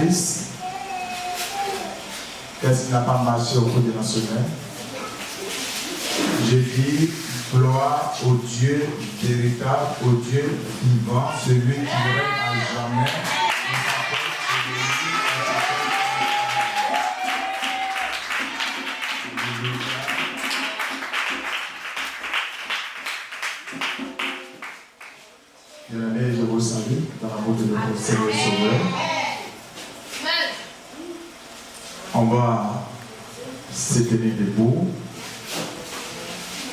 Christ. Qu'est-ce qui n'a pas marché au cours de la semaine? Je dis gloire au Dieu véritable, au Dieu vivant, celui qui règne à jamais. Bien-aimés, je vous salue dans l'amour de notre Seigneur Sauveur. On va se tenir debout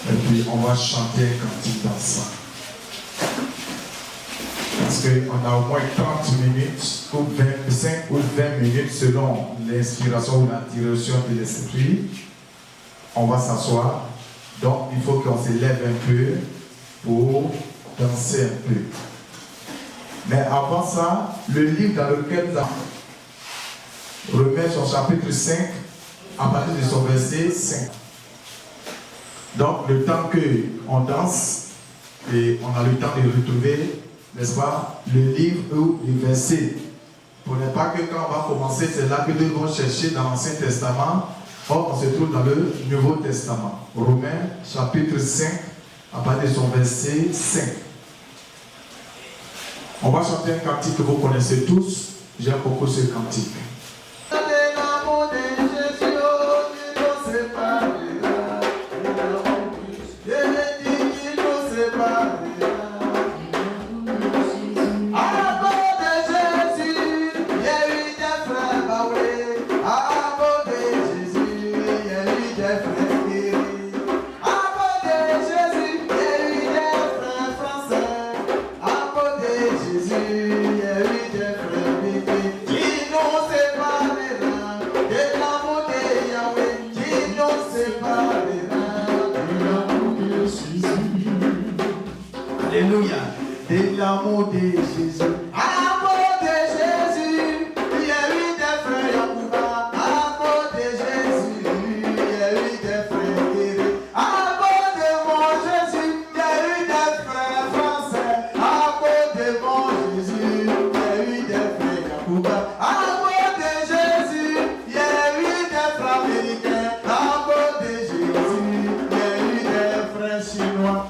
et puis on va chanter un cantique dansant. Parce qu'on a au moins 30 minutes ou 25 ou 20 minutes selon l'inspiration ou la direction de l'esprit. On va s'asseoir. Donc il faut qu'on se lève un peu pour danser un peu. Mais avant ça, le livre dans lequel nous avons remet son chapitre 5 à partir de son verset 5. Donc le temps qu'on danse et on a le temps de retrouver, n'est-ce pas, le livre ou le verset. Pour ne pas que quand on va commencer, c'est là que nous devons chercher dans l'Ancien Testament. Or, on se trouve dans le Nouveau Testament. Romains chapitre 5 à partir de son verset 5. On va chanter un cantique que vous connaissez tous. J'aime beaucoup ce cantique. Alléluia. De l'amour de Jésus. Amour de Jésus. Il y a eu des frères Yacouba. Amour de Jésus. Il y a eu des frères guéris. Amour de mon Jésus. Il y a eu des frères français. Amour de mon Jésus. Il y a eu des frères Yacouba. Amour de Jésus. Il y a eu des frères américains. Amour de Jésus. Il y a eu des frères chinois.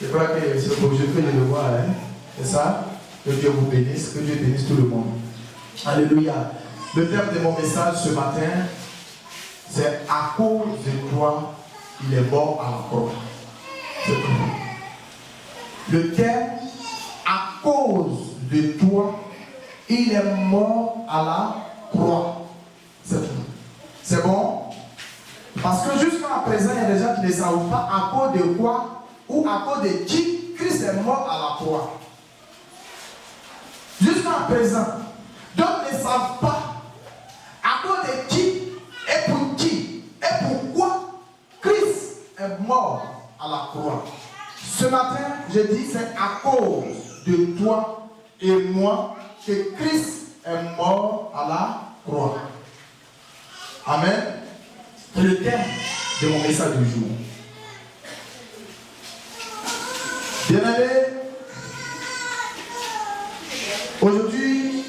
Je crois que c'est pour je fais le devoir, hein? C'est ça? Que Dieu vous bénisse, que Dieu bénisse tout le monde. Alléluia. Le thème de mon message ce matin, c'est à cause de toi, il est mort à la croix. C'est tout. Le thème, à cause de toi, il est mort à la croix. C'est tout. C'est bon? Parce que jusqu'à présent, il y a des gens qui ne savent pas à cause de quoi ou à cause de qui Christ est mort à la croix. Jusqu'à présent, d'autres ne savent pas à cause de qui et pourquoi Christ est mort à la croix. Ce matin, je dis c'est à cause de toi et moi que Christ est mort à la croix. Amen. C'est le thème de mon message du jour. Bien-aimés, aujourd'hui,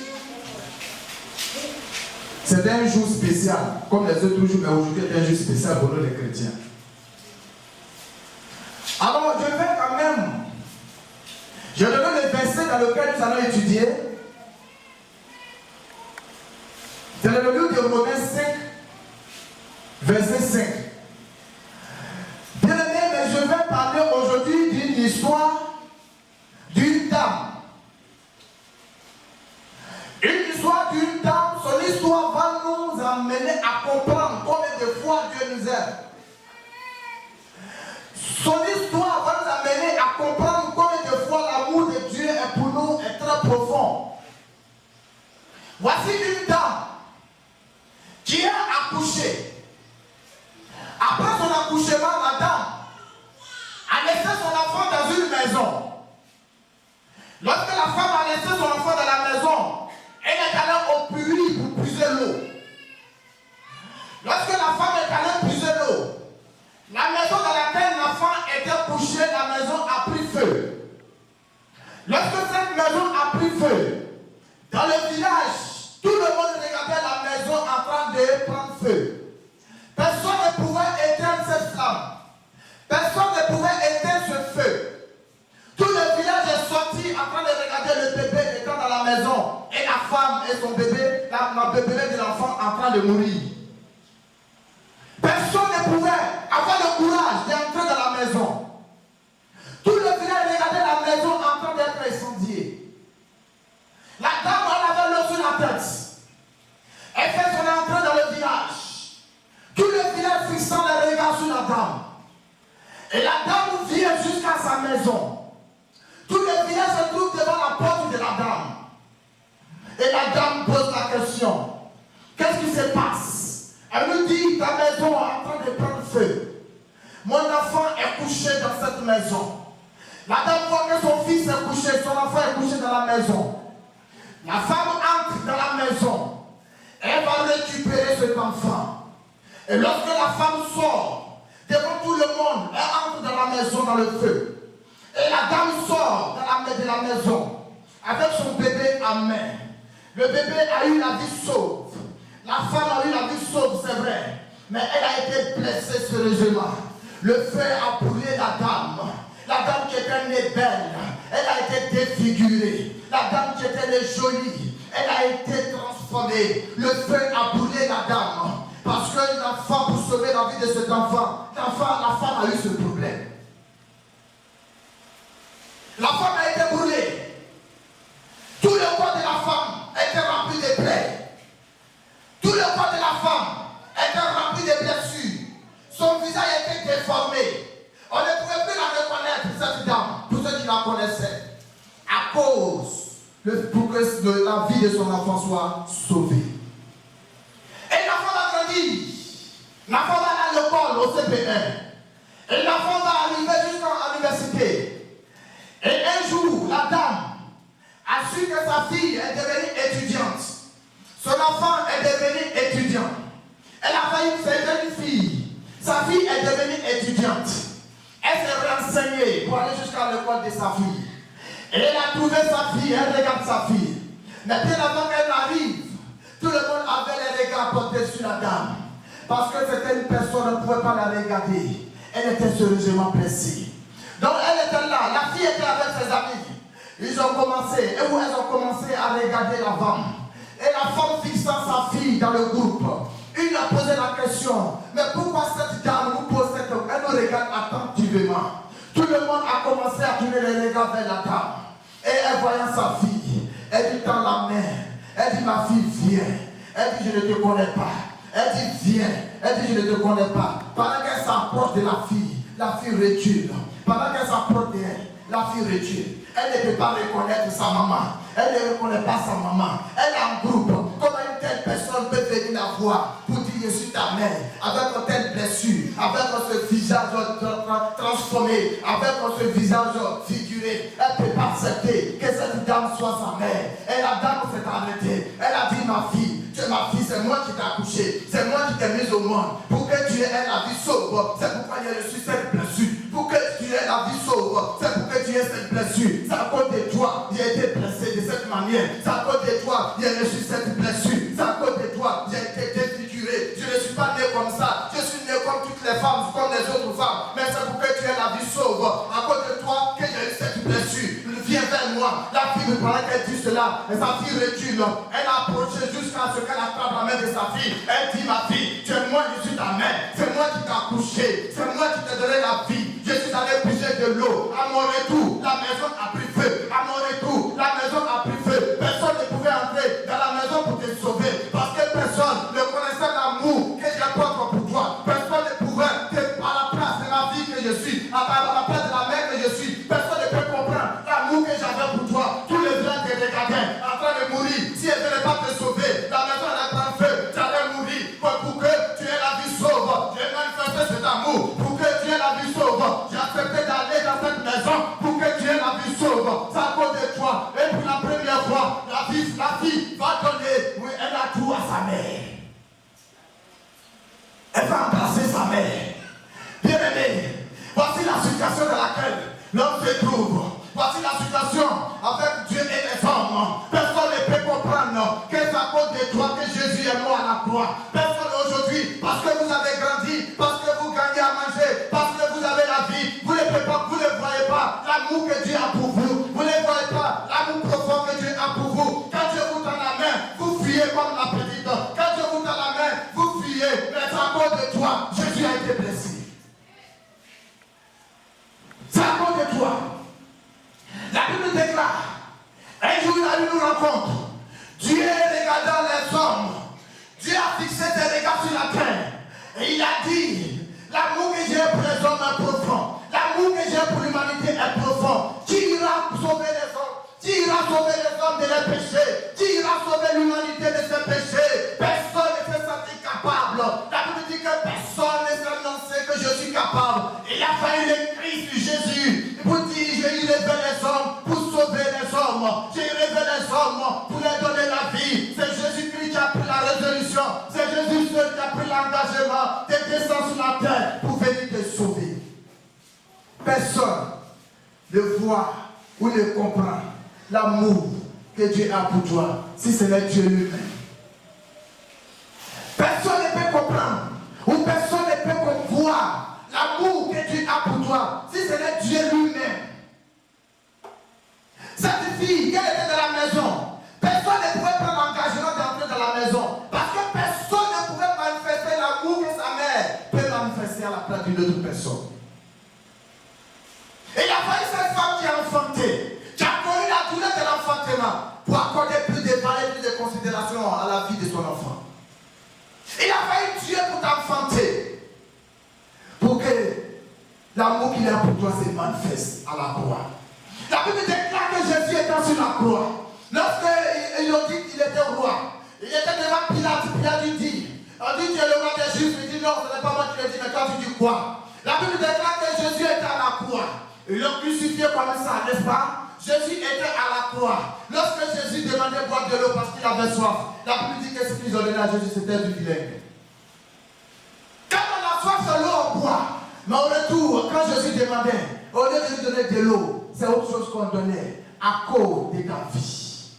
c'est un jour spécial, comme les autres jours, mais aujourd'hui c'est un jour spécial pour nous les chrétiens. Alors, je vais quand même, je donne le verset dans lequel nous allons étudier. C'est le livre de Romains 5, verset 5. Bien aimé, mais je vais parler aujourd'hui d'une histoire d'une dame. Une histoire d'une dame, son histoire va nous amener à comprendre combien de fois Dieu nous aime. Son histoire va nous amener à comprendre combien de fois l'amour de Dieu est pour nous est très profond. Voici une dame qui a accouché. Après son accouchement, la dame a laissé son enfant dans une maison. Lorsque la femme a laissé son enfant dans la maison, elle est allée au puits pour puiser l'eau. Lorsque la femme est allée puiser l'eau, la maison dans l'enfant en train de mourir. Personne ne pouvait avoir le courage d'entrer dans la maison. Tout le village regardait la maison en train d'être incendiée. La dame, elle avait l'eau sur la tête. Elle fait son entrée dans le village. Tout le village fixant les regards sur la dame. Et la dame vient jusqu'à sa maison. Tout le village se trouve devant la porte de la dame. Et la dame pose la question. Qu'est-ce qui se passe? Elle nous dit, ta maison est en train de prendre feu. Mon enfant est couché dans cette maison. La dame voit que son fils est couché, son enfant est couché dans la maison. La femme entre dans la maison. Elle va récupérer cet enfant. Et lorsque la femme sort, devant tout le monde, elle entre dans la maison dans le feu. Et la dame sort de la maison avec son bébé en main. Le bébé a eu la vie sauve. La femme a eu la vie sauve, c'est vrai. Mais elle a été blessée sérieusement. Le feu a brûlé la dame. La dame qui était née belle, elle a été défigurée. La dame qui était née jolie, elle a été transformée. Le feu a brûlé la dame. Parce que l'enfant, pour sauver la vie de cet enfant, la femme a eu ce problème. La femme a été brûlée. Tout le corps de la femme était rempli de plaies. Tout le corps de la femme était rempli de blessures. Son visage était déformé. On ne pouvait plus la reconnaître, cette dame, pour ceux qui la connaissaient. À cause pour que la vie de son enfant soit sauvée. Et l'enfant va grandir. L'enfant va aller à l'école, au CP1. Et l'enfant va arriver jusqu'à l'université. Et un jour, la dame a su que sa fille est devenue étudiante. Son enfant est devenu étudiant. Elle a failli faire une fille. Sa fille est devenue étudiante. Elle s'est renseignée pour aller jusqu'à l'école de sa fille. Et elle a trouvé sa fille, elle regarde sa fille. Mais bien avant qu'elle arrive, tout le monde avait les regards portés sur la dame. Parce que c'était une personne, on ne pouvait pas la regarder. Elle était sérieusement blessée. Donc elle était là, la fille était avec ses amis. Elles ont commencé à regarder la femme. Et la femme fixant sa fille dans le groupe, il lui a posé la question, mais pourquoi cette dame nous pose cette question? Elle nous regarde attentivement. Tout le monde a commencé à tourner les regards vers la dame. Et elle voyant sa fille, elle dit dans la main, elle dit ma fille viens. Elle dit je ne te connais pas. Elle dit viens. Elle dit je ne te connais pas. Pendant qu'elle s'approche de la fille recule. Pendant qu'elle s'approche d'elle, la fille recule. Elle ne peut pas reconnaître sa maman. Elle ne reconnaît pas sa maman. Elle est en groupe. Comment une telle personne peut venir la voir pour dire je suis ta mère, avec une telle blessure, avec ce visage transformé, avec ce visage figuré. Elle ne peut pas accepter que cette dame soit sa mère. Et la dame s'est arrêtée. Elle a dit ma fille, tu es ma fille, c'est moi qui t'ai accouché. C'est moi qui t'ai mise au monde. Pour que tu aies la vie sauve. C'est pourquoi j'ai reçu cette blessure. Pour que tu aies la vie sauve. C'est pour que tu aies cette blessure. C'est à cause de toi, j'ai été blessé de cette manière. C'est à cause de toi, j'ai reçu cette blessure. C'est à cause de toi, j'ai été défiguré. Je ne suis pas né comme ça. Je suis né comme toutes les femmes, comme les autres femmes. Mais c'est pour que tu aies la vie sauve. À cause de toi, que j'ai eu cette blessure. Viens vers moi. La fille, pendant qu'elle dit cela, et sa fille recule. Elle a approché jusqu'à ce qu'elle attrape la main de sa fille. Elle dit ma fille, tu es moi, je suis ta mère. C'est moi qui t'ai accouché. C'est moi qui t'ai donné la vie. Je suis allé puiser de l'eau. À mon retour, la maison a pris feu. À mon retour, la maison a pris feu. Personne ne pouvait entrer dans la maison pour te sauver. Parce que personne ne connaissait l'amour que j'ai propre pour toi. Personne ne pouvait, à la place de la vie que je suis, à la place de la mère que je suis, personne ne peut comprendre l'amour que j'avais pour toi. Tous les gens te regardaient en train de mourir. Si elle ne venait pas te sauver, la maison allait prendre feu. Tu allais mourir. Pour que tu aies la vie sauve, j'ai manifesté cet amour. Pour que tu aies la vie sauve, j'ai accepté d'aller dans cette maison. Pour que tu aies la vie sauve, c'est à cause de toi. Et pour la première fois, la fille va donner, oui, elle a tout à sa mère. Elle va embrasser sa mère. Bien aimé, voici la situation dans laquelle l'homme se trouve. Voici la situation avec Dieu et les hommes. Personne ne peut comprendre que c'est à cause de toi que Jésus est mort à la croix. Personne aujourd'hui, parce que vous avez grandi, parce que vous gagnez à manger, parce que vous avez la vie, vous ne voyez pas l'amour que Dieu a pour vous. Vous ne voyez pas l'amour profond que Dieu a pour vous. Quand Dieu vous tend la main, vous fuyez comme la petite. Quand Dieu sur la terre. Et il a dit, l'amour que j'ai pour les hommes est profond. L'amour que j'ai pour l'humanité est profond. Qui ira sauver les hommes? Qui ira sauver les hommes de leurs péchés? Qui ira sauver l'humanité de ses péchés? Personne ne s'est senti capable. La Bible dit que personne ne s'est annoncé que je suis capable. Il a fallu le Christ Jésus pour dire, j'ai élevé les hommes pour sauver les hommes. J'ai élevé les hommes pour leur donner la vie. C'est Jésus-Christ qui a pris la résolution. C'est Jésus seul qui a pris l'engagement de descendre sur la terre pour venir te sauver. Personne ne voit ou ne comprend l'amour que Dieu a pour toi, si ce n'est Dieu lui-même. Personne ne peut comprendre ou personne ne peut voir l'amour que Dieu a pour toi, si ce n'est Dieu lui-même. Cette fille, qu'elle était dans la maison, personne ne pouvait prendre l'engagement d'entrer dans la maison, parce que personne ne pouvait manifester l'amour que sa mère peut manifester à la place d'une autre personne. Et il a fallu cette femme qui a enfanté, qui a connu la douleur de l'enfantement, pour accorder plus de valeur, plus de considération à la vie de son enfant. Il a fallu Dieu pour t'enfanter, pour que l'amour qu'il a pour toi se manifeste à la croix. La Bible déclare que Jésus était sur la croix. Lorsqu'ils ont dit qu'il était roi, il était devant Pilate. Pilate lui dit, on dit que le roi des Juifs. Il dit non, ce n'est pas moi qui le dis, mais toi tu dis quoi? La Bible déclare que Jésus était à la croix. Ils l'ont crucifié comme ça, n'est-ce pas? Jésus était à la croix. Lorsque Jésus demandait de boire de l'eau parce qu'il avait soif, la Bible dit que ce qu'ils ont donné à Jésus, c'était du vinaigre. Quand on a soif de l'eau, on boit. Mais au retour, quand Jésus demandait, au lieu de lui donner de l'eau, c'est autre chose qu'on donnait à cause de ta vie.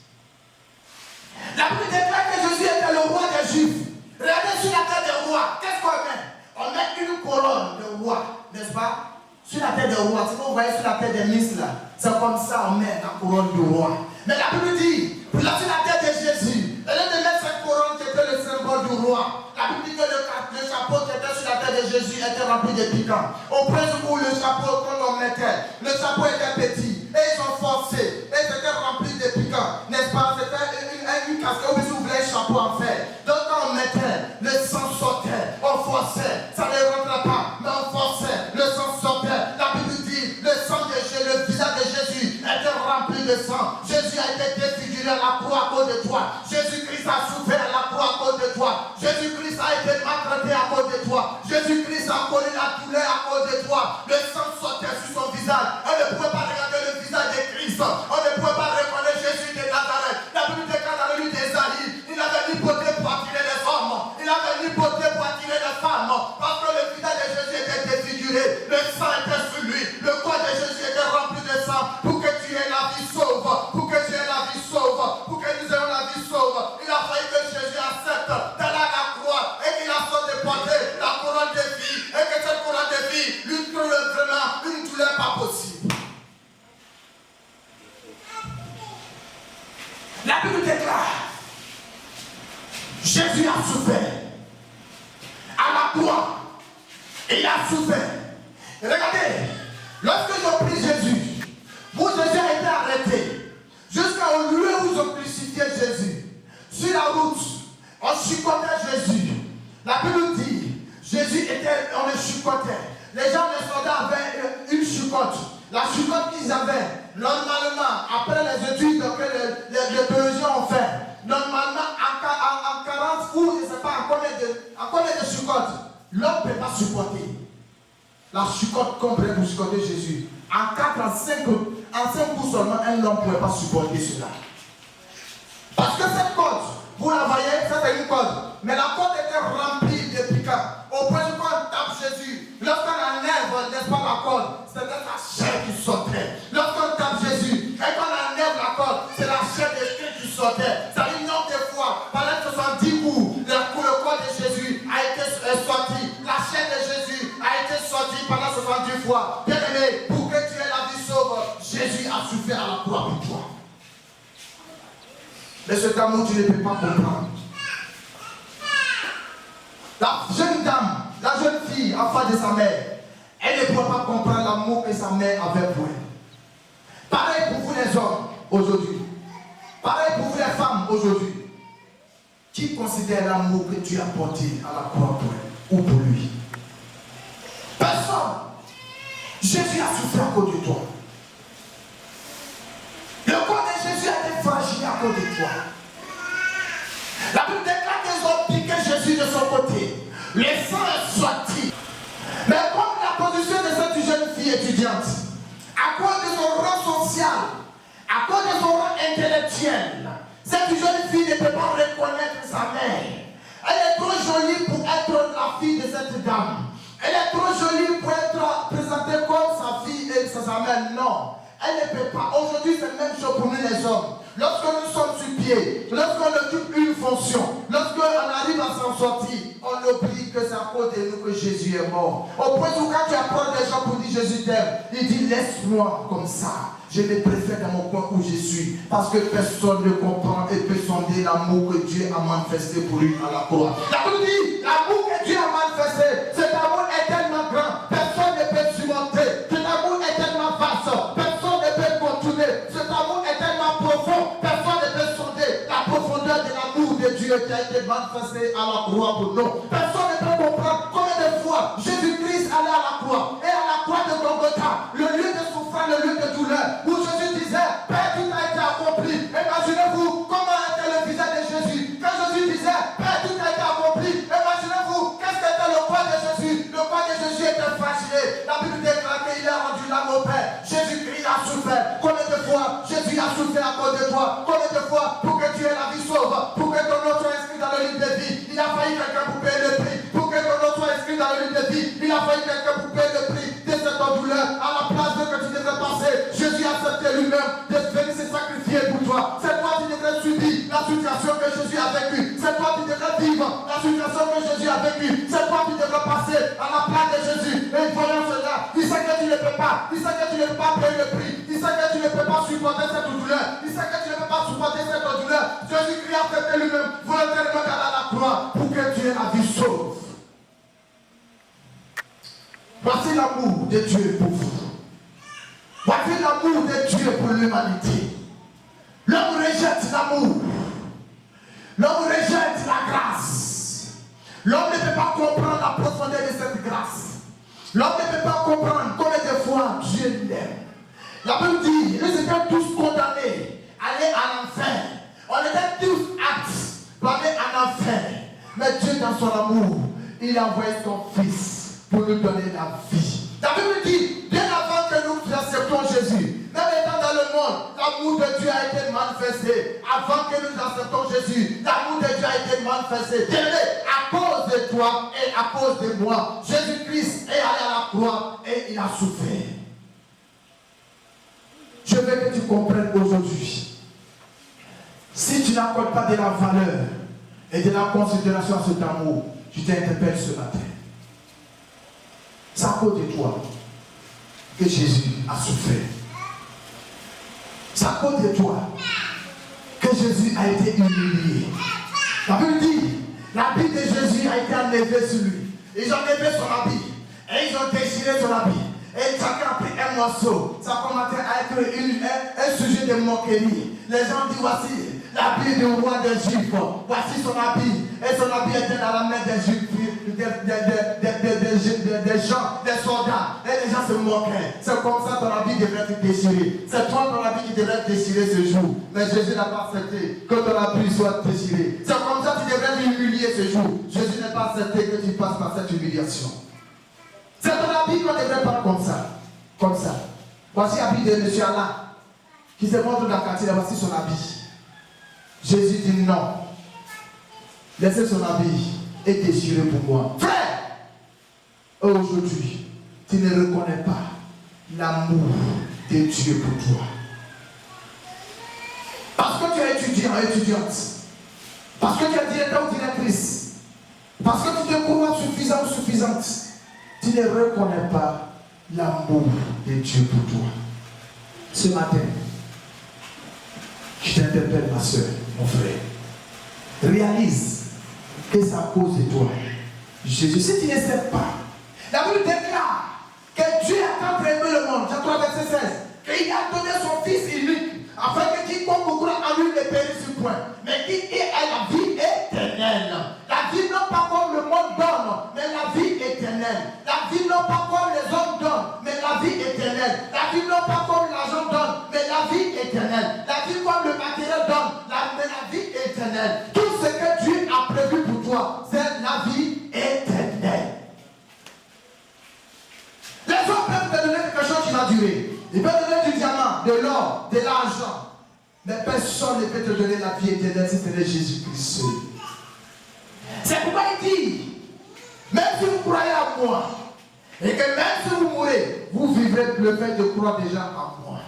La Bible déclare que Jésus était le roi des Juifs. Regardez sur la tête des rois, qu'est-ce qu'on met? On met une couronne de roi, n'est-ce pas? Sur la tête des rois, si vous voyez sur la tête des ministres là, c'est comme ça on met la couronne du roi. Mais la Bible dit, sur la tête de Jésus, elle est de mettre cette couronne qui était le symbole du roi. La Bible dit que le chapeau qui était sur la tête de Jésus était rempli de piquants. Au principe où le chapeau, quand on mettait, le chapeau était petit. Et ils ont forcé. Et c'était rempli de piquants. N'est-ce pas? C'était une casquette où vous voulez un chapeau en fer. Donc quand on mettait, le sang sortait. On forçait. Ça ne rentrait pas. Mais on forçait. Le sang sortait. La Bible dit, le sang de Jésus, le visage de Jésus était rempli de sang. Jésus a été défiguré à la croix à cause de toi. Jésus-Christ a souffert à la croix à cause de toi. Jésus-Christ a été maltraité à cause de toi. Jésus-Christ a connu la douleur à cause de toi. Le sang sortait sur son visage. On ne pouvait pas regarder le visage de Christ. On ne pouvait pas reconnaître Jésus de Nazareth. La Bible déclare dans le livre d'Ésaïe, il avait ni beauté pour attirer les hommes. Il avait ni beauté pour attirer les femmes. Parce que le visage de Jésus était défiguré. Le sang était sur lui. Le corps de Jésus était rempli de sang. Pour que tu aies la vie sauve. Pour que tu aies la vie sauve. Pour que nous ayons la vie sauve. Il a fallu que Jésus accepte d'aller à la croix. Et qu'il a de porter la couronne de vie. Et que cette couronne de vie lui trouve vraiment une douleur pas possible. La Bible déclare, Jésus a souffert à la croix. Et il a souffert. Et regardez, lorsque ils ont pris Jésus, où Jésus a été arrêté, jusqu'au lieu où ils ont crucifié Jésus, sur la route, on chicotait Jésus. La Bible dit, Jésus était, on le chicotait. Les gens, les soldats avaient une chicote. La chicote qu'ils avaient, normalement, après les études que les théologiens ont fait, normalement, en 40 ou je ne sais pas, en combien de chicotes, l'homme ne peut pas supporter. La chicote qu'on prend pour chicoter Jésus. En 4, en 5 coups seulement, un homme ne pouvait pas supporter cela. Parce que cette corde, vous la voyez, c'était une corde. Mais la corde était remplie de piquants. Au point où on tape Jésus, lorsqu'on enlève, n'est-ce pas, la corde, c'était la chair qui sortait. Lorsqu'on tape Jésus, et qu'on enlève la corde, c'est la chair de Christ qui sortait. Ça dit nombre de fois, pendant 70 coups, le corps de Jésus a été sorti. La chair de Jésus a été sortie pendant 70 fois. Bien aimé, pour que tu aies la vie sauve, Jésus a souffert à la croix pour toi. Mais cet amour, tu ne peux pas comprendre. La jeune dame, la jeune fille, en face de sa mère, elle ne pouvait pas comprendre l'amour que sa mère avait pour elle. Pareil pour vous les hommes aujourd'hui. Pareil pour vous les femmes aujourd'hui. Qui considère l'amour que tu as porté à la croix pour elle ou pour lui? Personne. Jésus a souffert à cause de toi. Le corps de Jésus a été fragile à cause de toi. La Bible déclare qu'ils ont piqué Jésus de son côté. Le sang est sorti. Mais comme la position de cette jeune fille étudiante, à cause de son rang social, à cause de son rang intellectuel, cette jeune fille ne peut pas reconnaître sa mère. Elle est trop jolie pour être la fille de cette dame. Elle est trop jolie pour être présentée comme sa fille et sa mère. Non, elle ne peut pas. Aujourd'hui, c'est la même chose pour nous les hommes. Lorsque nous sommes sur pied, lorsqu'on occupe une fonction, lorsqu'on arrive à s'en sortir, on oublie que c'est à cause de nous que Jésus est mort. Au point où quand tu apprends des gens pour dire Jésus t'aime, il dit laisse-moi comme ça. Je me préfère dans mon coin où je suis. Parce que personne ne comprend et peut sonder l'amour que Dieu a manifesté pour lui à la croix. La Bible dit, l'amour que Dieu a manifesté, cet amour est tellement grand, personne ne peut surmonter. Cet amour est tellement vaste, personne ne peut contourner. Cet amour est tellement profond, personne ne peut sonder la profondeur de l'amour de Dieu qui a été manifesté à la croix pour nous. Personne ne peut comprendre combien de fois Jésus-Christ allait à la croix. Et à la croix de Golgotha, le lieu de souffrance, le lieu de douleur, où Jésus disait, Père, tout a été accompli. Imaginez-vous comment était le visage de Jésus. Quand Jésus disait, Père, tout a été accompli. Imaginez-vous, qu'est-ce qu'était le corps de Jésus? Le corps de Jésus était fragile. La Bible déclare qu'il a rendu l'âme au Père. Jésus-Christ a souffert. Combien de fois Jésus a souffert à cause de toi? Combien de fois pour que tu aies la vie sauve, pour que ton nom soit inscrit dans le livre de vie? Il a failli quelqu'un pour payer le prix. Pour que ton nom soit inscrit dans le livre de vie, il a failli quelqu'un pour payer le prix de cette douleur. À la place de que tu devrais passer, Jésus a accepté lui-même de venir se sacrifier pour toi. C'est toi qui devrais subir la situation que Jésus a vécue. C'est toi qui devrais vivre la situation que Jésus a vécue. C'est toi qui devrais passer à la place de Jésus. Et voyant cela, il sait que tu ne peux pas. Il sait que tu ne peux pas payer le prix. Il sait que tu ne peux pas supporter cette douleur. Il sait que tu ne peux pas supporter cette douleur. Jésus-Christ a accepté lui-même volontairement d'aller à la croix pour que tu aies la vie sauve. Voici l'amour de Dieu pour vous. Voici l'amour de Dieu pour l'humanité. L'homme rejette l'amour. L'homme rejette la grâce. L'homme ne peut pas comprendre la profondeur de cette grâce. L'homme ne peut pas comprendre combien de fois Dieu l'aime. La Bible dit, nous étions tous condamnés à aller à l'enfer. On était tous aptes pour aller à l'enfer. Mais Dieu, dans son amour, il a envoyé son Fils pour nous donner la vie. La Bible dit, bien avant que nous acceptions Jésus, même étant dans le monde, l'amour de Dieu a été manifesté. Avant que nous acceptions Jésus, l'amour de Dieu a été manifesté. À cause de toi et à cause de moi, Jésus-Christ est allé à la croix et il a souffert. Je veux que tu comprennes aujourd'hui. Si tu n'accordes pas de la valeur et de la considération à cet amour, je t'interpelle ce matin. C'est à cause de toi que Jésus a souffert. C'est à cause de toi que Jésus a été humilié. La Bible dit, l'habit de Jésus a été enlevé sur lui. Ils ont enlevé son habit et ils ont déchiré son habit. Et chacun a pris un morceau. Ça a commencé à être un sujet de moquerie. Les gens disent, voici l'habit du roi des Juifs. Voici son habit. Et son habit était dans la main des Juifs, des gens, des soldats. Et les gens se moquaient. C'est comme ça ton habit devrait être déchiré. C'est toi ton habit qui devrait être déchiré ce jour. Mais Jésus n'a pas accepté que ton habit soit déchiré. C'est comme ça que tu devrais t'humilier ce jour. Jésus n'a pas accepté que tu passes par cette humiliation. C'est ton habit qu'on devrait pas comme ça. Comme ça. Voici l'habit de M. Alain qui se montre dans le quartier. Voici son habit. Jésus dit non. Laissez son habit et déchiré pour moi. Frère, aujourd'hui, tu ne reconnais pas l'amour de Dieu pour toi. Parce que tu es étudiant, étudiante. Parce que tu es directeur ou directrice. Parce que tu te crois suffisant ou suffisante. Tu ne reconnais pas l'amour de Dieu pour toi. Ce matin, je t'interpelle, ma soeur, mon frère. Réalise que c'est à cause de toi. Jésus, si tu ne sais pas, la Bible déclare que Dieu a tant aimé le monde, Jean 3, verset 16, qu'il a donné son Fils unique, afin que quiconque croit en lui ne périsse point, mais qu'il ait la vie éternelle. éternelle. La vie non pas comme les hommes donnent, mais la vie éternelle. La vie non pas comme l'argent donne, mais la vie éternelle. La vie comme le matériel donne, mais la vie éternelle. Tout ce que Dieu a prévu pour toi, c'est la vie éternelle. Les hommes peuvent te donner quelque chose qui va durer. Ils peuvent te donner du diamant, de l'or, de l'argent. Mais personne ne peut te donner la vie éternelle si ce n'est Jésus-Christ seul. C'est pourquoi il dit, même si vous croyez à moi, et que même si vous mourrez, vous vivrez le fait de croire déjà en moi.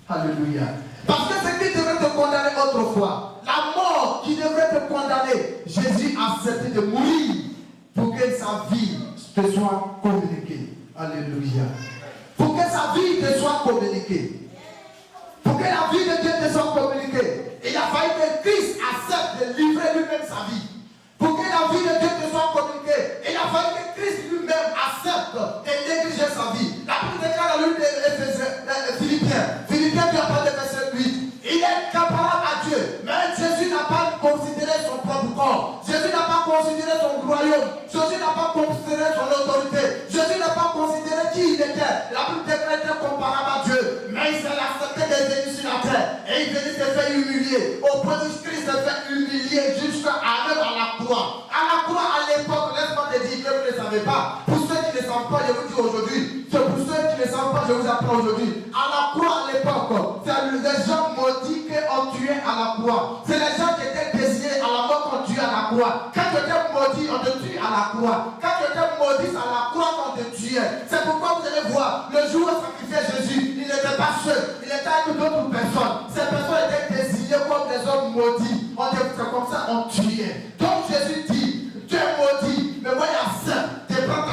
Alléluia. Parce que ce qui devrait te condamner autrefois, la mort qui devrait te condamner, Jésus a accepté de mourir pour que sa vie te soit communiquée. Alléluia. Pour que sa vie te soit communiquée. Pour que la vie de Dieu te soit communiquée. Il a fallu que Christ accepte de livrer lui-même sa vie. Pour que la vie de Dieu te soit communiquée, il a fallu que Christ lui-même accepte de négliger sa vie. La Bible déclare dans le livre de Philippiens, tu as parlé de verset 8. Il est comparable à Dieu, mais Jésus n'a pas considéré son propre corps. Jésus n'a pas considéré son royaume. Jésus n'a pas considéré son autorité. Jésus n'a pas considéré qui il était. La Bible déclare qu'il était comparable à Dieu, mais il s'est accepté de venir sur la terre. Et il venait se faire humilier. Au point où Christ se fait humilier jusqu'à même à la croix. À la croix, à l'époque, laisse-moi te dire que vous ne savez pas. Pour ceux qui ne savent pas, je vous dis aujourd'hui. C'est pour ceux qui ne savent pas, je vous apprends aujourd'hui. À la croix, à l'époque, c'est les gens maudits qui ont tué à la croix. C'est les gens qui étaient désignés à la mort qu'on tue à la croix. Quand tu étais maudit, on te tue à la croix. Quand tu étais maudit, c'est à la croix qu'on te tuait. C'est pourquoi vous allez voir, le jour où on sacrifiait Jésus, il n'était pas seul. Il était avec d'autres personnes. Ces personnes étaient désignées comme des hommes maudits. C'est comme ça on tuait. Donc Jésus dit, tu es maudit, mais moi j'accepte de prendre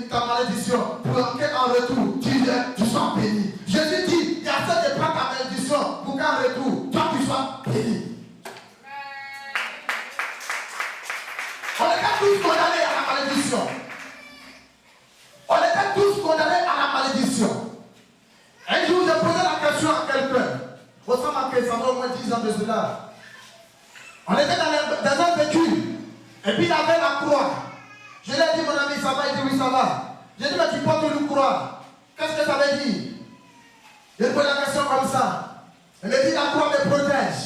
ta malédiction pour qu'en retour, tu sois béni. Jésus dit, il accepte de prendre ta malédiction pour qu'en retour, toi tu sois béni. On était tous condamnés à la malédiction. On était tous condamnés à la malédiction. Un jour, j'ai posé la question à quelqu'un. Autrement que ça va au moins 10 ans de cela. On était dans un véhicule. Et puis il avait la croix. Je lui ai dit, mon ami, ça va? Il dit, oui, ça va. J'ai dit, mais tu portes une croix. Qu'est-ce que ça veut dire? Je lui pose la question comme ça. Il me dit, la croix me protège.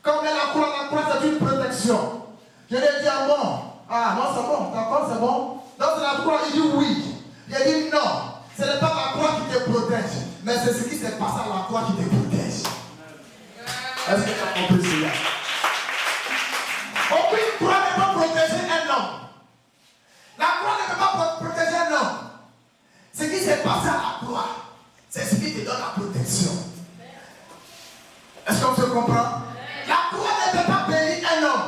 Comme la croix, c'est une protection. Je lui ai dit, ah bon? Ah non, c'est bon. D'accord, c'est bon. Donc c'est la croix. Il dit, oui. Il dit, non. Ce n'est pas la croix qui te protège. Mais c'est ce qui s'est passé à la croix qui te protège. Est-ce que tu as compris cela? Aucune croix ne peut protéger un homme. La croix ne peut pas protéger un homme. Ce qui s'est passé à la croix, c'est ce qui te donne la protection. Est-ce qu'on se comprend? La croix ne peut pas bénir un homme.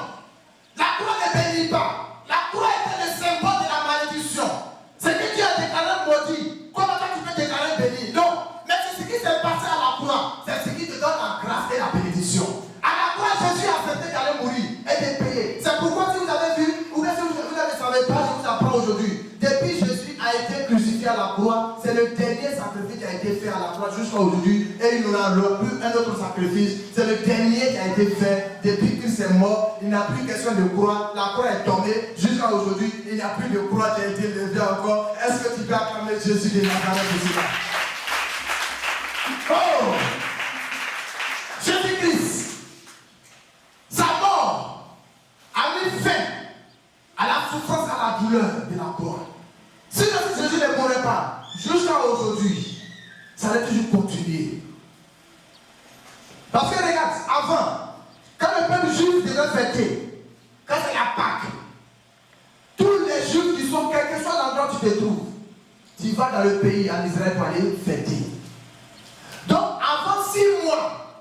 La croix ne bénit pas. La croix était le symbole de la malédiction. Ce que Dieu a déclaré maudit, comment tu peux déclarer béni? Non. Mais c'est ce qui s'est passé à la croix. C'est ce qui te donne la grâce et la bénédiction. À la croix, Jésus a accepté d'aller mourir et de payer. C'est pourquoi si vous avez vu, ou bien si vous ne savez pas, je vous apprends aujourd'hui. Depuis Jésus a été crucifié à la croix, c'est le dernier sacrifice qui a été fait à la croix jusqu'à aujourd'hui. Et il n'y aura plus un autre sacrifice. C'est le dernier qui a été fait. Depuis qu'il s'est mort, il n'y a plus question de croix. La croix est tombée. Jusqu'à aujourd'hui, il n'y a plus de croix qui a été levée encore. Est-ce que tu peux acclamer Jésus de Nazareth ici là? Oh! Jésus-Christ, sa mort a mis fin à la souffrance, à la douleur de la croix. Si Jésus ne mourait pas, jusqu'à aujourd'hui, ça allait toujours continuer. Parce que regarde, avant, quand le peuple juif devait fêter, quand c'est la Pâque, tous les juifs qui sont, quel que soit l'endroit où tu te trouves, tu vas dans le pays, en Israël, pour aller fêter. Donc, avant 6 mois,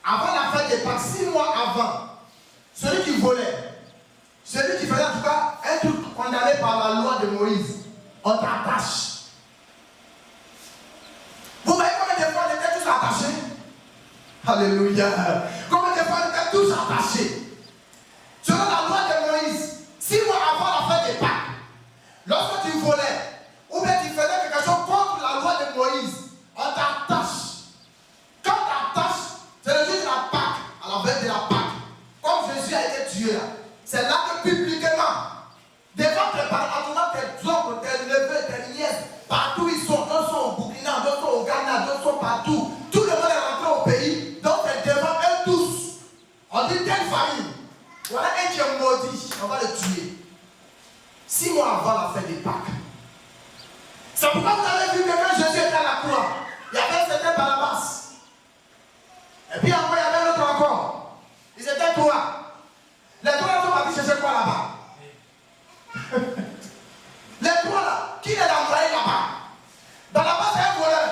avant la fête des Pâques, 6 mois avant, celui qui volait, celui qui faisait en tout cas un truc condamné par la loi de Moïse, on t'attache. Vous voyez combien de fois on était tous attachés? Alléluia. Combien de fois on était tous attachés? Selon la loi de Moïse, 6 mois avant la fête des Pâques, lorsque tu volais, ou bien tu faisais quelque chose contre la loi de Moïse, on t'attache. Quand on t'attache, c'est le jour de la Pâque, à la veille de la Pâque. Comme Jésus a été tué là, c'est là que publiquement, devant tes parents, tes oncles, tes neveux, on va le tuer. 6 mois avant la fête des Pâques. C'est pourquoi vous avez vu que quand Jésus était à la croix, il y avait un certain Barabbas. Et puis après, il y avait l'autre encore. Ils étaient 3. Les 3 sont partis chercher quoi là-bas? Les 3 là, qui les a envoyés là-bas? Barabbas c'est un voleur.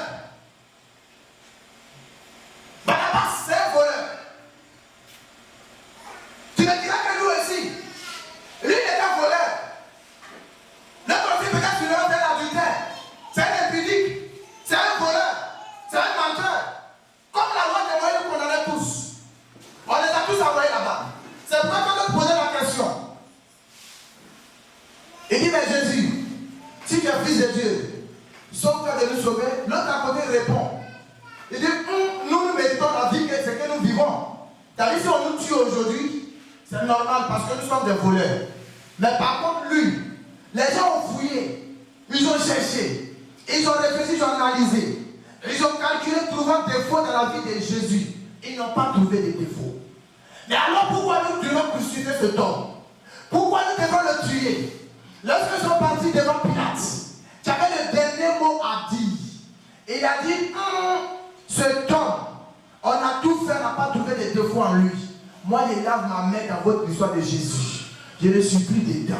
Barabbas c'est un voleur. Tu me diras que nous aussi, lui il est un voleur. Notre aussi peut-être qu'il est un adultère. C'est un impudique. C'est un voleur. C'est un menteur. Comme la loi des Moïse nous condamnait tous. On les a tous envoyés là-bas. C'est pourquoi quand on posait la question, il dit, mais Jésus, si tu es fils de Dieu, sauve-toi de nous sauver. L'autre à côté répond. Il dit, nous méritons la vie que c'est que nous vivons. C'est-à-dire, si on nous tue aujourd'hui, c'est normal parce que nous sommes des voleurs. Mais par contre, lui, les gens ont fouillé, ils ont cherché, ils ont réfléchi, ils ont analysé. Ils ont calculé, trouvant des défauts dans la vie de Jésus. Ils n'ont pas trouvé de défauts. Mais alors pourquoi nous devons crucifier cet homme? Pourquoi nous devons le tuer? Lorsqu'ils sont partis devant Pilate, tu avais le dernier mot à dire. Et il a dit, cet homme, on a tout fait, on n'a pas trouvé de défauts en lui. Moi, je lave ma main dans votre histoire de Jésus. Je ne suis plus dedans.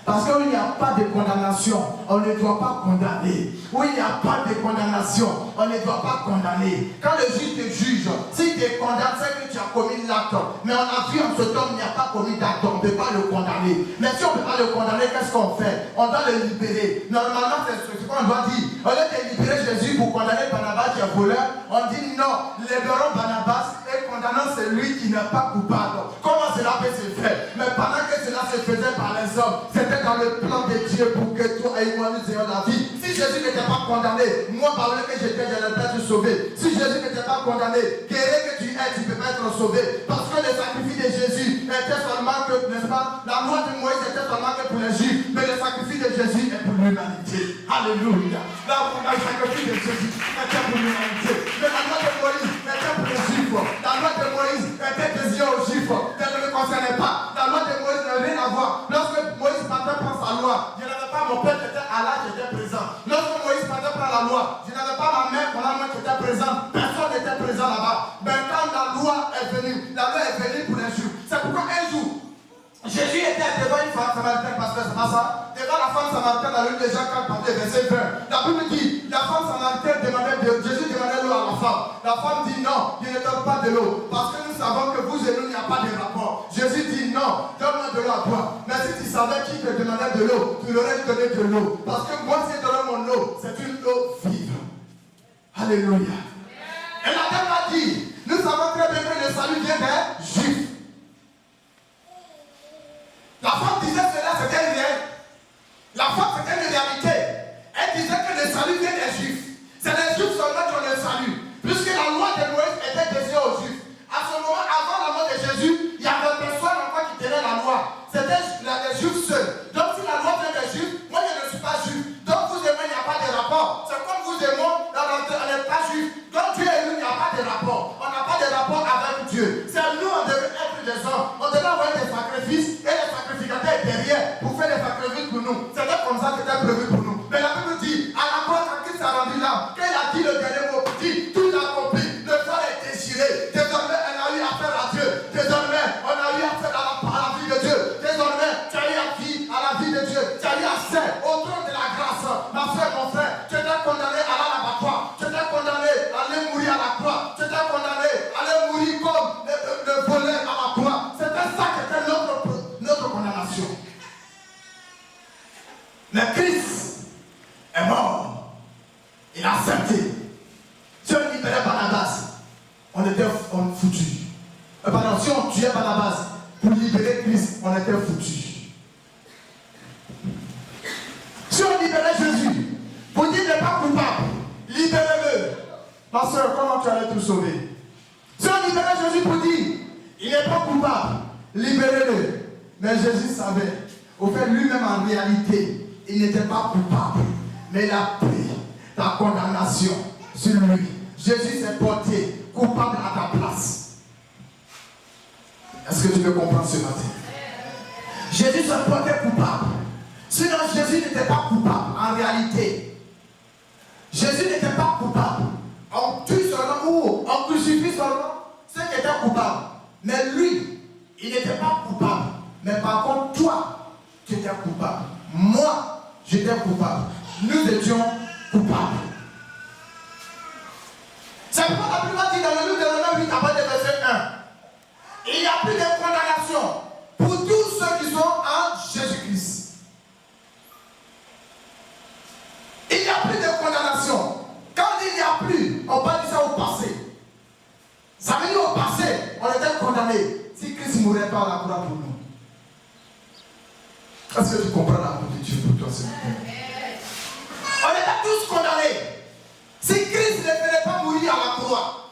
Parce qu'il n'y a pas de condamnation, on ne doit pas condamner. Où il n'y a pas de condamnation, on ne doit pas condamner. Quand le juge te juge, s'il te condamne, c'est que tu as commis l'acte. Mais on a vu en cet homme, il n'y a pas commis d'acte, on ne peut pas le condamner. Mais si on ne peut pas le condamner, qu'est-ce qu'on fait? On doit le libérer. Normalement, c'est ce qu'on doit dire. Au lieu de libérer Jésus pour condamner Barnabas qui est voleur, on dit non, libérons Barnabas et condamnons celui qui n'est pas coupable. Comment cela peut se faire? Mais pendant que cela se faisait par les hommes, c'était dans le plan de Dieu pour que toi et moi nous ayons la vie. Si Jésus n'était pas condamné, moi par que j'étais, je n'allais pas être sauvé. Si Jésus n'était pas condamné, guéri que tu es, tu ne peux pas être sauvé. Parce que le sacrifice de Jésus était seulement que, n'est-ce pas, la loi de Moïse était seulement que pour les Juifs, mais le sacrifice de Jésus est pour l'humanité. Alléluia. Le sacrifice de Jésus était pour l'humanité. Mais la loi de Moïse était pour les Juifs. La loi de Moïse était destinée aux Juifs. Elle ne me concernait pas. La loi de Moïse n'avait rien à voir. Lorsque Moïse partait prendre sa loi, je n'avais pas mon père qui était à l'âge, j'étais présent. Lorsque Moïse partait prendre la loi, je n'avais pas ma mère pendant moi qui était présente. Personne n'était présent là-bas. Mais quand la loi est venue, la loi est venue pour les Juifs. C'est pourquoi un jour, Jésus était devant une femme samaritaine, parce que c'est pas ça. Devant la femme samaritaine, dans le livre de Jean 4, verset 20. La Bible dit, la femme samaritaine demandait de Jésus demandait l'eau à la femme. La femme dit non, je ne donne pas de l'eau. Parce que nous savons que vous et nous, il n'y a pas de rapport. Jésus dit non, donne-moi de l'eau à toi. Mais si tu savais qui te demandait de l'eau, tu l'aurais donné de l'eau. Parce que moi, si je donne mon eau, c'est une eau vive. Alléluia. Et la dame a dit, nous savons très bien que le salut vient des Juifs. La femme disait cela, c'était réel. La femme, c'était une réalité. Elle disait que le salut vient des Juifs. C'est les Juifs seulement qui ont le salut. Puisque la loi de Moïse était destinée aux Juifs. À ce moment, avant la mort de Jésus, il y avait personne encore qui tenait la loi. C'était les Juifs seuls. Donc si la loi vient des Juifs, moi je ne suis pas Juif. Donc vous et moi, il n'y a pas de rapport. C'est comme vous et moi, on n'est pas Juif. Donc Dieu et nous, il n'y a pas de rapport. On n'a pas de rapport avec Dieu. C'est nous, on devait être des hommes. On devait envoyer des sacrifices et les sacrificateurs derrière pour faire les sacrifices pour nous. C'était comme ça que c'était prévu pour nous. Mais la Bible dit, à la croix, quand Christ a rendu l'âme, qu'elle a dit le dernier mot, dit tout accompli, le sang est déchiré. Désormais, elle a eu affaire à Dieu. Désormais, on a eu affaire à la vie de Dieu. Désormais, tu as eu affaire à la vie de Dieu. Tu as eu accès au trône de la grâce. Ma frère, mon frère, tu étais condamné à l'abattoir. Tu étais condamné à aller mourir à la croix. Tu étais condamné à aller mourir comme le voleur à la croix. C'était ça qui était notre condamnation. Mais Christ est mort. Il a accepté. Si on libérait Barnabas, on était foutu. Pardon, si on tuait Barnabas pour libérer Christ, on était foutu. Si on libérait Jésus pour dire qu'il n'est pas coupable, libérez-le. Ma soeur, comment tu allais tout sauver? Si on libérait Jésus pour dire il n'est pas coupable, libérez-le. Mais Jésus savait, au fait lui-même en réalité, il n'était pas coupable, mais il a pris ta condamnation sur lui. Jésus s'est porté coupable à ta place. Est-ce que tu peux comprendre ce matin? Jésus se portait coupable. Sinon, Jésus n'était pas coupable en réalité. Jésus n'était pas coupable. On tue seulement ou on crucifie seulement ceux qui étaient coupables. Mais lui, il n'était pas coupable. Mais par contre, toi, tu étais coupable. Moi, j'étais coupable. Nous étions coupables. C'est pourquoi la Bible dit dans le livre de Romains 8, à partir du verset 1, il n'y a plus de condamnation pour tous ceux qui sont en Jésus-Christ. Il n'y a plus de condamnation. Quand il n'y a plus, on parle de ça au passé. Ça veut dire au passé, on était condamnés. Si Christ ne mourait pas à la croix pour nous. Est-ce que tu comprends l'amour de Dieu pour toi ce matin? On était tous condamnés. Si Christ ne venait pas mourir à la croix,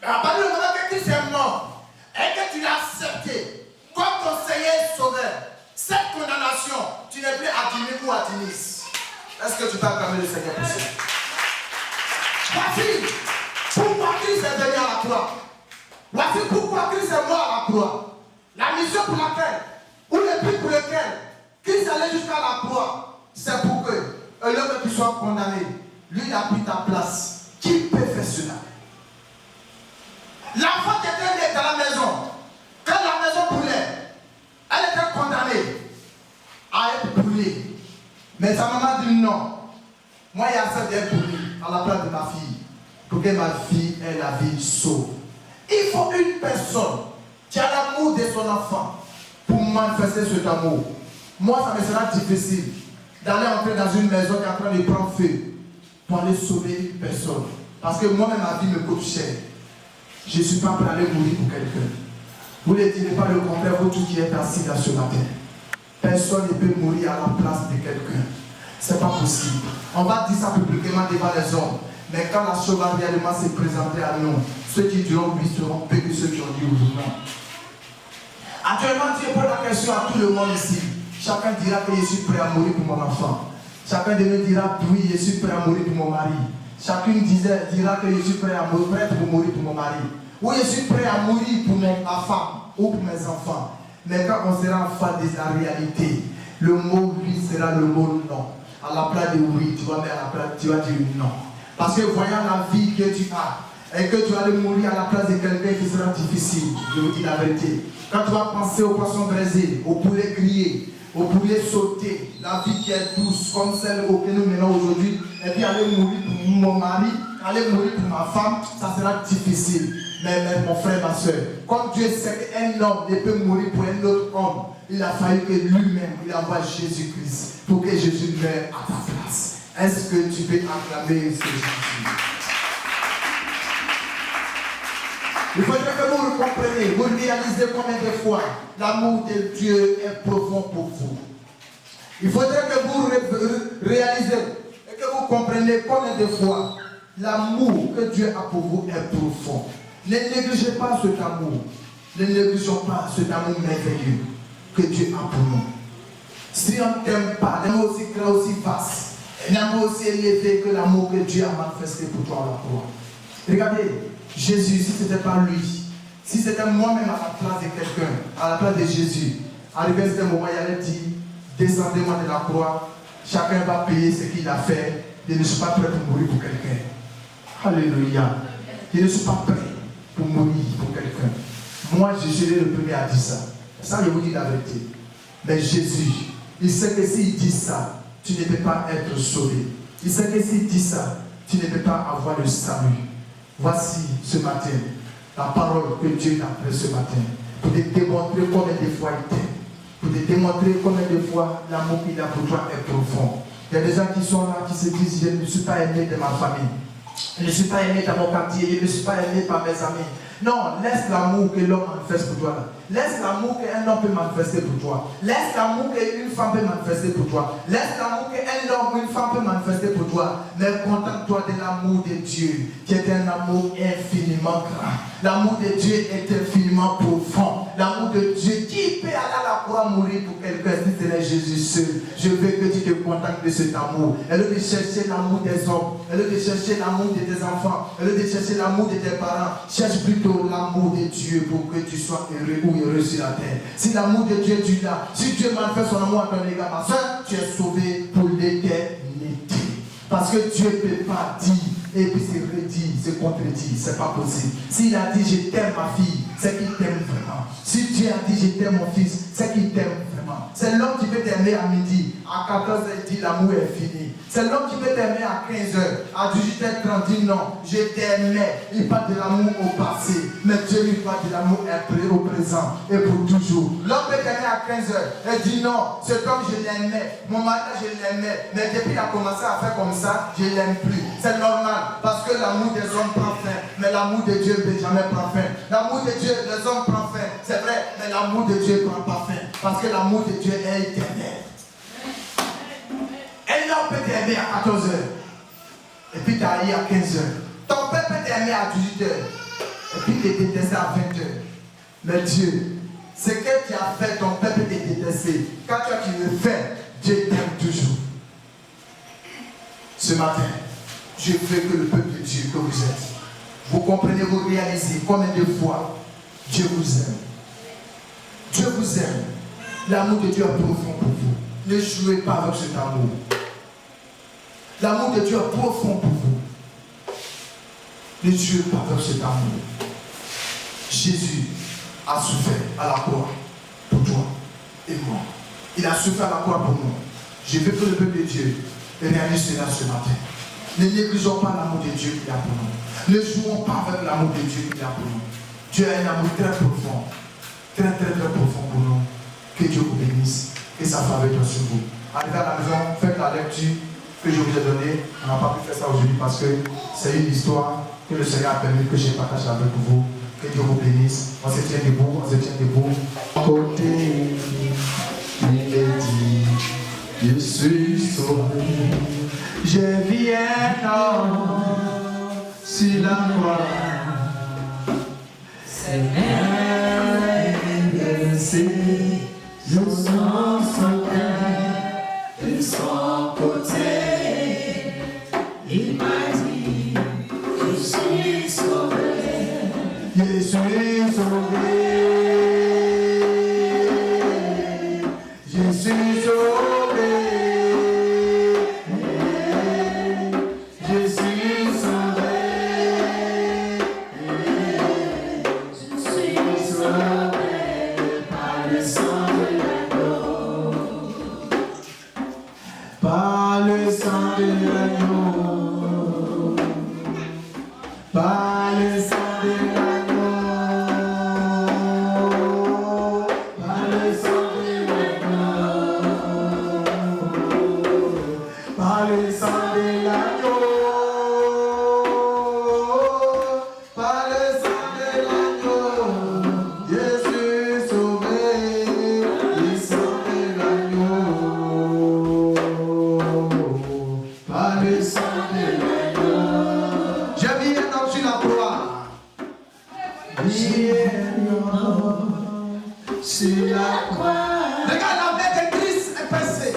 mais à partir du moment que Christ est mort et que tu l'as accepté comme ton Seigneur et Sauveur, cette condamnation, tu n'es plus à Dinis ou à Dinis. Est-ce que tu t'as acclamé le Seigneur pour ça? Voici pourquoi Christ est venu à la croix. Voici pourquoi Christ est mort à la croix. La mission pour laquelle, ou le but pour lequel Christ allait jusqu'à la croix, c'est pour que, au lieu que tu sois condamné, lui il a pris ta place. Qui peut faire cela? L'enfant qui était né dans la maison, quand la maison brûlait, elle était condamnée à être brûlée. Mais sa maman dit non. Moi, il y a ça d'être brûlée à la place de ma fille. Pour que ma fille ait la vie sauve. Il faut une personne qui a l'amour de son enfant pour manifester cet amour. Moi, ça me sera difficile d'aller entrer dans une maison qui est en train de prendre feu pour aller sauver une personne. Parce que moi-même, ma vie me coûte cher. Je ne suis pas prêt à aller mourir pour quelqu'un. Vous ne direz pas le contraire, vous tous qui êtes assis là ce matin. Personne ne peut mourir à la place de quelqu'un. Ce n'est pas possible. On va dire ça publiquement devant les hommes. Mais quand la chose va réellement se présenter à nous, ceux qui diront oui seront pires que ceux qui ont dit oui non. Actuellement, Dieu pose la question à tout le monde ici. Chacun dira que je suis prêt à mourir pour mon enfant. Chacun de nous dira oui, je suis prêt à mourir pour mon mari. Chacun dira que je suis prêt à mourir pour mon mari. Ou je suis prêt à mourir pour ma femme ou pour mes enfants. Mais quand on sera en face de la réalité, le mot oui sera le mot non. À la place de oui, tu vas mettre à la place, tu vas dire non. Parce que voyant la vie que tu as et que tu vas mourir à la place de quelqu'un qui sera difficile, je vous dis la vérité. Quand tu vas penser au poisson braisé, au poulet grillé, au poulet sauté, la vie qui est douce comme celle que nous menons aujourd'hui, et puis aller mourir pour mon mari, aller mourir pour ma femme, ça sera difficile. Mais mon frère, ma soeur, comme Dieu sait qu'un homme ne peut mourir pour un autre homme, il a fallu que lui-même, il envoie Jésus-Christ pour que Jésus meure à ta place. Est-ce que tu peux acclamer ce Jésus? Il faudrait que vous le compreniez, vous réalisez combien de fois l'amour de Dieu est profond pour vous. Il faudrait que vous réalisez et que vous compreniez combien de fois l'amour que Dieu a pour vous est profond. Ne négligez pas cet amour. Ne négligeons pas cet amour merveilleux que Dieu a pour nous. Si on ne t'aime pas, l'amour aussi grand, aussi vaste, un amour aussi élevé que l'amour que Dieu a manifesté pour toi à la croix. Regardez, Jésus, si ce n'était pas lui, si c'était moi-même à la place de quelqu'un, à la place de Jésus, arrivé à ce moment, il allait dire, descendez-moi de la croix, chacun va payer ce qu'il a fait, je ne suis pas prêt pour mourir pour quelqu'un. Alléluia. Je ne suis pas prêt pour mourir pour quelqu'un. Moi, je serai le premier à dire ça. Ça, je vous dis la vérité. Mais Jésus, il sait que s'il dit ça, tu ne peux pas être sauvé. Il sait que s'il dit ça, tu ne peux pas avoir le salut. Voici ce matin la parole que Dieu t'a fait ce matin pour te démontrer combien de fois il t'aime, pour te démontrer combien de fois l'amour qu'il a pour toi est profond. Il y a des gens qui sont là, qui se disent, je ne suis pas aimé de ma famille, je ne suis pas aimé dans mon quartier, je ne suis pas aimé par mes amis. Non, laisse l'amour que l'homme manifeste pour toi. Laisse l'amour qu'un homme peut manifester pour toi. Laisse l'amour qu'une femme peut manifester pour toi. Laisse l'amour qu'un homme ou une femme peut manifester manifesté pour toi. Mais contente-toi de l'amour de Dieu, qui est un amour infiniment grand. L'amour de Dieu est infiniment profond. L'amour de Dieu, qui peut aller à la croix mourir pour quelqu'un si ce n'est Jésus seul? Je veux que tu te contentes de cet amour. Elle veut chercher l'amour des hommes. Elle veut chercher l'amour de tes enfants. Elle veut chercher l'amour de tes parents. Cherche plutôt l'amour de Dieu pour que tu sois heureux ou heureux sur la terre. Si l'amour de Dieu est là, si Dieu manifeste son amour à ton égard, ma soeur, tu es sauvé pour l'éternité. Parce que Dieu ne peut pas dire et puis se redire, se contredire. C'est pas possible. S'il a dit je t'aime ma fille, c'est qu'il t'aime vraiment. Si Dieu a dit je t'aime mon fils, c'est qu'il t'aime vraiment. C'est l'homme qui peut t'aimer à midi. À 14h, il dit l'amour est fini. C'est l'homme qui peut t'aimer à 15h. À 18h30, il dit non, je t'aimais. Il parle de l'amour au passé. Mais Dieu lui parle de l'amour au présent et pour toujours. L'homme peut t'aimer à 15h. Elle dit non, cet homme je l'aimais. Mon mari je l'aimais. Mais depuis qu'il a commencé à faire comme ça, je ne l'aime plus. C'est normal. Parce que l'amour des hommes prend fin. Mais l'amour de Dieu ne peut jamais prendre fin. L'amour de Dieu, des hommes prend fin. C'est vrai, mais l'amour de Dieu ne prend pas fin. Parce que l'amour de Dieu est éternel. Un homme peut t'aimer à 14h. Et puis t'arrives à 15h. Ton père peut t'aimer à 18h. Et puis te détester à 20h. Mais Dieu, ce que tu as fait, ton père peut te détester. Quand toi tu le fais, Dieu t'aime toujours. Ce matin, je veux que le peuple de Dieu que vous êtes, vous comprenez, vous réalisez combien de fois Dieu vous aime. Dieu vous aime. L'amour de Dieu est profond pour vous. Ne jouez pas avec cet amour. L'amour de Dieu est profond pour vous. Ne jouez pas avec cet amour. Jésus a souffert à la croix pour toi et moi. Il a souffert à la croix pour nous. Je veux que le peuple de Dieu réalise cela ce matin. Ne négligeons pas l'amour de Dieu qu'il a pour nous. Ne jouons pas avec l'amour de Dieu qu'il a pour nous. Dieu a un amour très profond. Très profond pour nous. Que Dieu vous bénisse. Et sa faveur sur vous. Arrivez à la maison, faites la lecture que je vous ai donnée. On n'a pas pu faire ça aujourd'hui parce que c'est une histoire que le Seigneur a permis que je partage avec vous. Que Dieu vous bénisse. On se tient debout, on se tient debout. Côté, il est dit, je suis sauvé. Je viens sur la croix. Seigneur, merci. Je sens son cœur de son côté. Il m'a dit, je suis sauvé. Je suis sauvé. Je suis sauvé. Je suis sauvé. Je suis sauvé par le sang de l'agneau. Par le sang de l'agneau. Par le sang de l'agneau. Par le sang de l'agneau. Par le sang de l'agneau. Par le sang de l'agneau. Je suis sauvé. Le sang de l'agneau. Par le sang de l'agneau. Je viens donc sur la croix. Viens sur la croix. Regarde la bête de Christ est passée.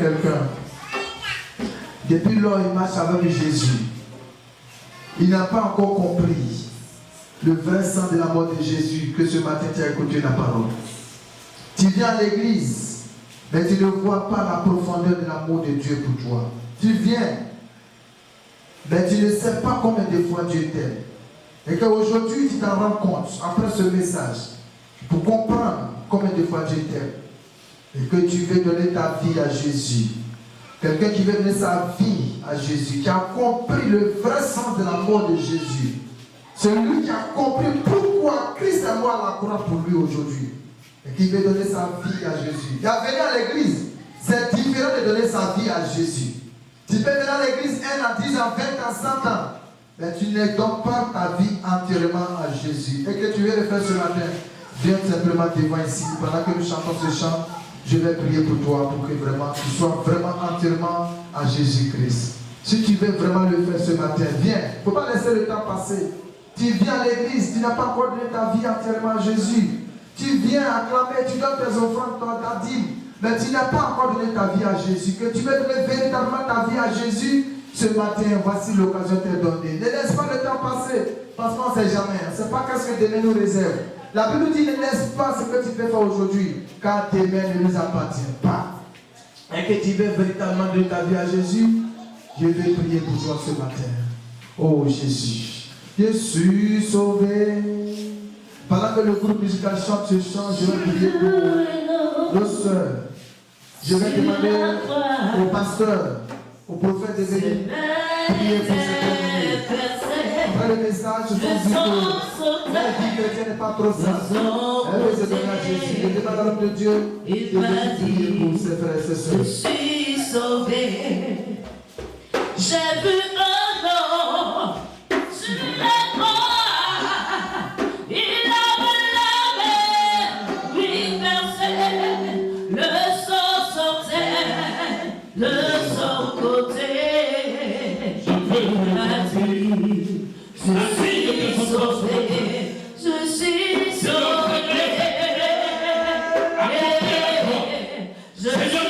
quelqu'un. Depuis lors, il marche avec Jésus. Il n'a pas encore compris le vrai sens de la mort de Jésus, que ce matin tu as écouté la parole. Tu viens à l'église, mais tu ne vois pas la profondeur de l'amour de Dieu pour toi. Tu viens, mais tu ne sais pas combien de fois Dieu t'aime. Et qu'aujourd'hui tu t'en rends compte, après ce message, pour comprendre combien de fois Dieu t'aime. Et que tu veux donner ta vie à Jésus. Quelqu'un qui veut donner sa vie à Jésus, qui a compris le vrai sens de la mort de Jésus. C'est lui qui a compris pourquoi Christ est mort à la croix pour lui aujourd'hui. Et qui veut donner sa vie à Jésus. Il a venu à l'église, c'est différent de donner sa vie à Jésus. Tu peux venir à l'église 1 à 10 ans, 20 ans, 100 ans. Mais tu ne donnes pas ta vie entièrement à Jésus. Et que tu veux le faire ce matin, viens simplement devant ici. Pendant que nous chantons ce chant, je vais prier pour toi pour que vraiment tu sois vraiment entièrement à Jésus-Christ. Si tu veux vraiment le faire ce matin, viens. Il ne faut pas laisser le temps passer. Tu viens à l'église, tu n'as pas encore donné ta vie entièrement à Jésus. Tu viens acclamer, tu donnes tes offrandes, ta dîme, mais tu n'as pas encore donné ta vie à Jésus. Que tu veux donner véritablement ta vie à Jésus, ce matin, voici l'occasion de te donner. Ne laisse pas le temps passer, parce qu'on ne sait jamais. Ce n'est pas qu'est-ce que demain nous réserve. La Bible dit ne laisse pas ce que tu peux faire aujourd'hui, car demain ne nous appartient pas. Et que tu veux véritablement donner ta vie à Jésus, je vais prier pour toi ce matin. Oh Jésus, je suis sauvé. Pendant que le groupe musical chante ce chant, je vais prier pour nos soeurs. Je vais demander au pasteur, au prophète de venir prier pour cette communauté. Après le message, je pense que la vie chrétienne n'est pas trop simple. Elle veut se donner à Jésus. Je demande à l'homme de Dieu de venir prier pour ses frères et ses sœurs. Je suis sauvé. J'ai vu un homme sur la croix. Il avait la mer lui versait. Le sang sortait de son côté. Il m'a dit, je suis sauvé. Je suis sauvé. Je suis sauvé.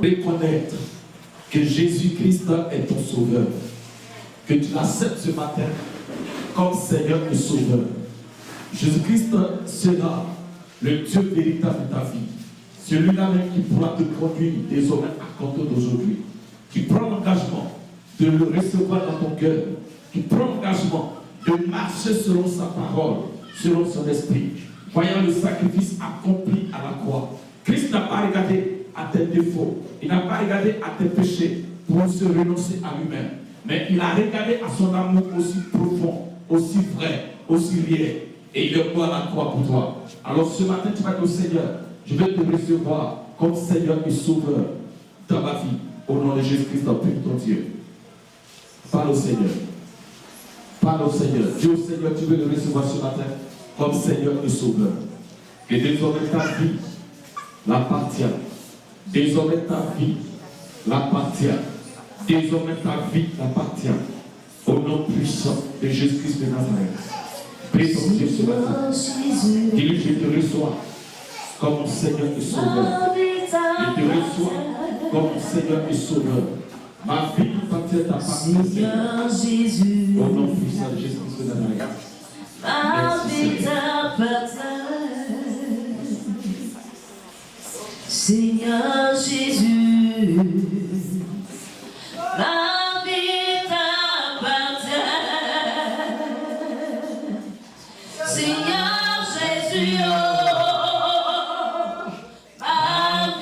Reconnaître que Jésus-Christ est ton sauveur, que tu l'acceptes ce matin comme Seigneur et Sauveur. Jésus-Christ sera le Dieu véritable de ta vie, celui-là même qui pourra te conduire désormais à compter d'aujourd'hui, qui prend l'engagement de le recevoir dans ton cœur, qui prend l'engagement de marcher selon sa parole, selon son esprit, voyant le sacrifice accompli à la croix. Christ n'a pas regardé à tes défauts, il n'a pas regardé à tes péchés pour se renoncer à lui-même, mais il a regardé à son amour aussi profond, aussi vrai, aussi réel, et il est mort à la croix pour toi. Alors ce matin tu vas dire au Seigneur, je vais te recevoir comme Seigneur et Sauveur dans ma vie, au nom de Jésus-Christ, prie ton Dieu. Parle au Seigneur. Parle au Seigneur. Dis au Seigneur, tu veux le recevoir ce matin comme Seigneur et Sauveur. Que désormais ta vie l'appartient. Désormais ta vie l'appartient. Désormais ta vie l'appartient. Au nom puissant de Jésus-Christ de Nazareth. Prie ton Dieu ce matin. Dis-lui, je te reçois comme mon Seigneur et Sauveur. Je te reçois comme mon Seigneur et Sauveur. Ma vie t'appartient, t'appartient, Seigneur. Au nom puissant de Jésus-Christ de Nazareth. Ma vie t'appartient. Seigneur Jésus, ma vie t'appartient. Seigneur Jésus, oh, ma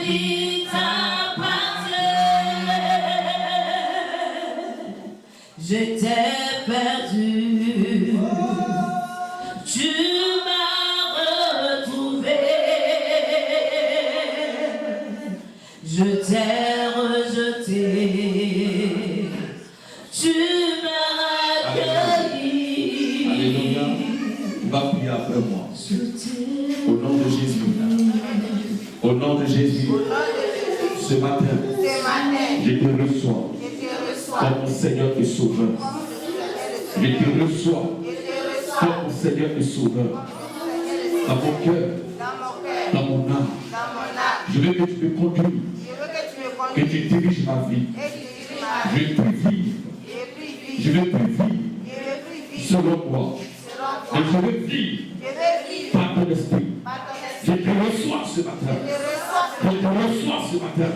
vie t'appartient. Je t'ai perdu, tu m'as retrouvé. Je t'ai rejeté, tu m'as accueilli. Alléluia. Tu vas prier après moi. Au nom de Jésus. Au nom de Jésus. Ce matin, je te reçois comme mon Seigneur et Sauveur. Je te reçois comme mon Seigneur et Sauveur. Dans mon cœur, dans mon âme. Je veux que tu me conduises. Que tu diriges ma vie. Je veux plus vivre. Je veux plus vivre selon moi. Mais je veux vivre par ton esprit. Je te reçois ce matin. Je te reçois ce matin.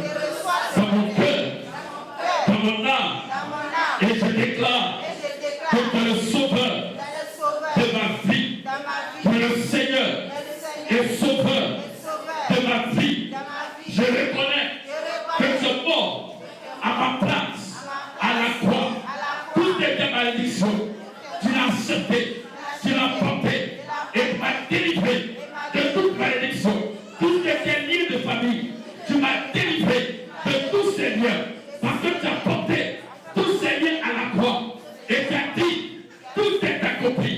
Dans mon cœur, dans mon âme. Et je déclare que tu es le sauveur de ma vie. Tu es le Seigneur et sauveur de ma vie. Je reconnais que tu es mort à ma place, à la croix. Toutes tes malédictions, tu l'as accepté, tu l'as porté et tu m'as délivré de toute malédiction. Toutes tes liens de famille, tu m'as délivré de tous ces liens parce que tu as porté tous ces liens à la croix et tu as dit tout est accompli.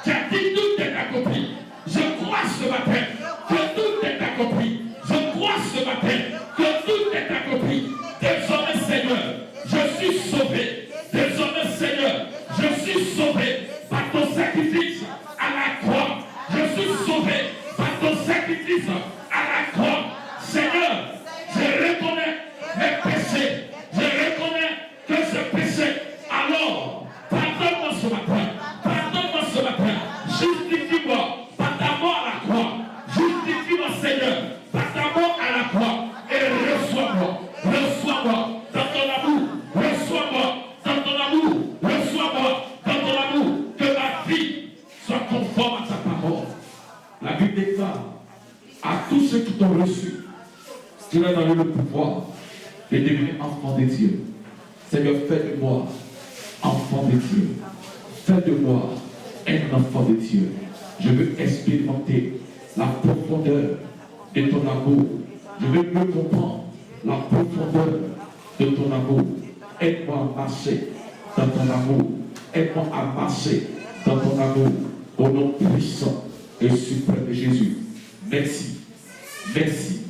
Tu as dit tout est accompli. Je crois ce matin que tout est accompli. Je crois ce matin que tout est accompli. Désormais, Seigneur, je suis sauvé. Désormais, Seigneur, je suis sauvé par ton sacrifice à la croix. Je suis sauvé par ton sacrifice à la croix. Seigneur, je reconnais mes péchés. Je reconnais que je péchais. Alors, pardonne-moi ce matin. Pardonne-moi ce matin. Justifie-moi par ta mort à la croix. Justifie-moi, Seigneur, par ta mort à la croix. Et reçois-moi. Reçois-moi dans ton amour. Reçois-moi dans ton amour. Reçois-moi dans ton amour. Que ma vie soit conforme à ta parole. La Bible déclare à tous ceux qui t'ont reçu, tu leur as donné le pouvoir de devenir enfant de Dieu. Seigneur, fais de moi enfant de Dieu. Fais de moi un enfant de Dieu. Je veux expérimenter la profondeur de ton amour. Je veux mieux comprendre la profondeur de ton amour. Aide-moi à marcher dans ton amour. Aide-moi à marcher dans ton amour. Au nom puissant et suprême de Jésus. Merci. Merci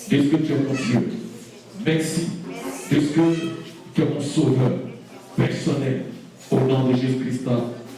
de ce que tu es mon Dieu. Merci de ce que tu es mon sauveur personnel. Au nom de Jésus-Christ.